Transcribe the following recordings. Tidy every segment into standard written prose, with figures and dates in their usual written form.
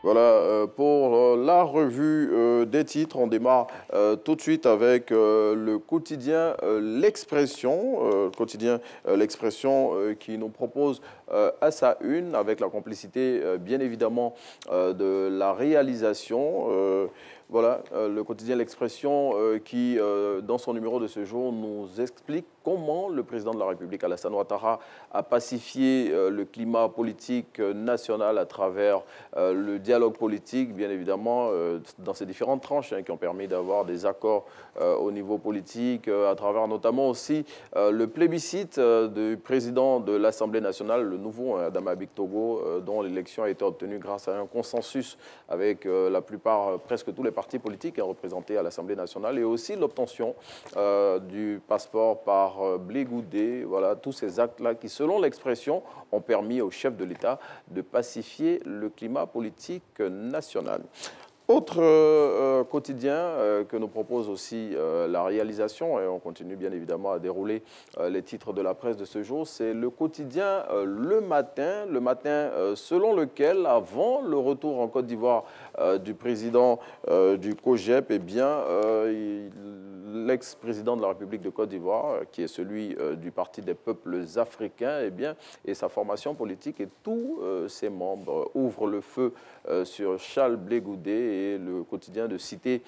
Voilà, pour la revue des titres, on démarre tout de suite avec le quotidien L'Expression qui nous propose à sa une, avec la complicité bien évidemment de la réalisation. Voilà, le quotidien L'Expression qui, dans son numéro de ce jour, nous explique comment le président de la République, Alassane Ouattara, a pacifié le climat politique national à travers le dialogue politique, bien évidemment, dans ces différentes tranches qui ont permis d'avoir des accords au niveau politique, à travers notamment aussi le plébiscite du président de l'Assemblée nationale, le nouveau Adama Togo, dont l'élection a été obtenue grâce à un consensus avec la plupart, presque tous les partis politiques représentés à l'Assemblée nationale, et aussi l'obtention du passeport par Blé Goudé. Voilà, tous ces actes-là qui, selon l'Expression, ont permis au chef de l'État de pacifier le climat politique national. Autre quotidien que nous propose aussi la réalisation, et on continue bien évidemment à dérouler les titres de la presse de ce jour, c'est le quotidien Le Matin, selon lequel, avant le retour en Côte d'Ivoire du président du COJEP, eh bien, l'ex-président de la République de Côte d'Ivoire, qui est celui du Parti des peuples africains, eh bien, et sa formation politique et tous ses membres ouvrent le feu sur Charles Blé Goudé. Et le quotidien de Cité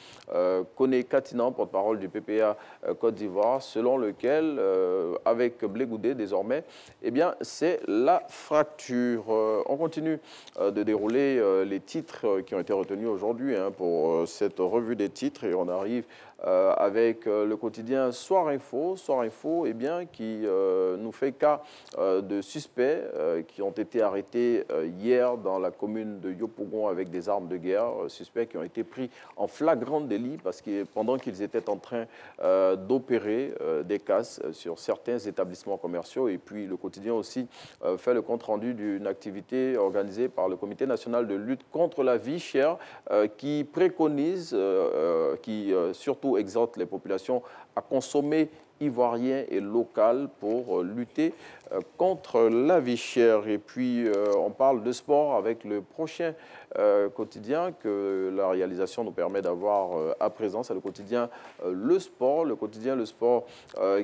Koné Katinan, porte-parole du PPA Côte d'Ivoire, selon lequel, avec Blé Goudé désormais, eh bien, c'est la fracture. On continue de dérouler les titres qui ont été retenus aujourd'hui pour cette revue des titres, et on arrive avec le quotidien Soir Info, eh bien, qui nous fait cas de suspects qui ont été arrêtés hier dans la commune de Yopougon avec des armes de guerre, suspects qui ont été pris en flagrant délit parce que pendant qu'ils étaient en train d'opérer des casses sur certains établissements commerciaux. Et puis le quotidien aussi fait le compte-rendu d'une activité organisée par le Comité national de lutte contre la vie chère qui préconise, surtout exhorte les populations à consommer ivoirien et local pour lutter contre la vie chère. Et puis, on parle de sport avec le prochain quotidien que la réalisation nous permet d'avoir à présent. C'est le quotidien Le Sport. Le quotidien Le Sport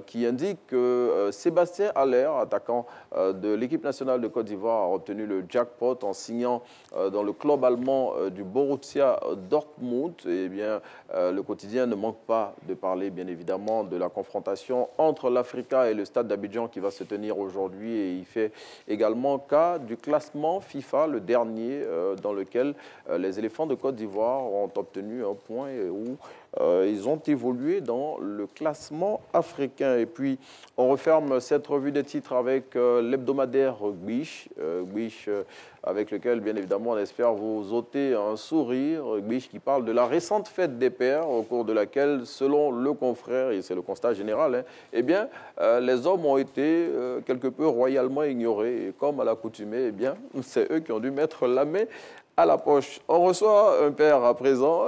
qui indique que Sébastien Haller, attaquant de l'équipe nationale de Côte d'Ivoire, a obtenu le jackpot en signant dans le club allemand du Borussia Dortmund. Et bien, le quotidien ne manque pas de parler, bien évidemment, de la confrontation entre l'Africa et le Stade d'Abidjan qui va se tenir aujourd'hui, et il fait également cas du classement FIFA, le dernier dans lequel les éléphants de Côte d'Ivoire ont obtenu un point et où ils ont évolué dans le classement africain. Et puis, on referme cette revue des titres avec l'hebdomadaire Gbiche, avec lequel, bien évidemment, on espère vous ôter un sourire. Gbiche qui parle de la récente fête des pères, au cours de laquelle, selon le confrère, et c'est le constat général, eh bien, les hommes ont été quelque peu royalement ignorés. Et comme à l'accoutumée, eh bien, c'est eux qui ont dû mettre la main à la poche. On reçoit un père à présent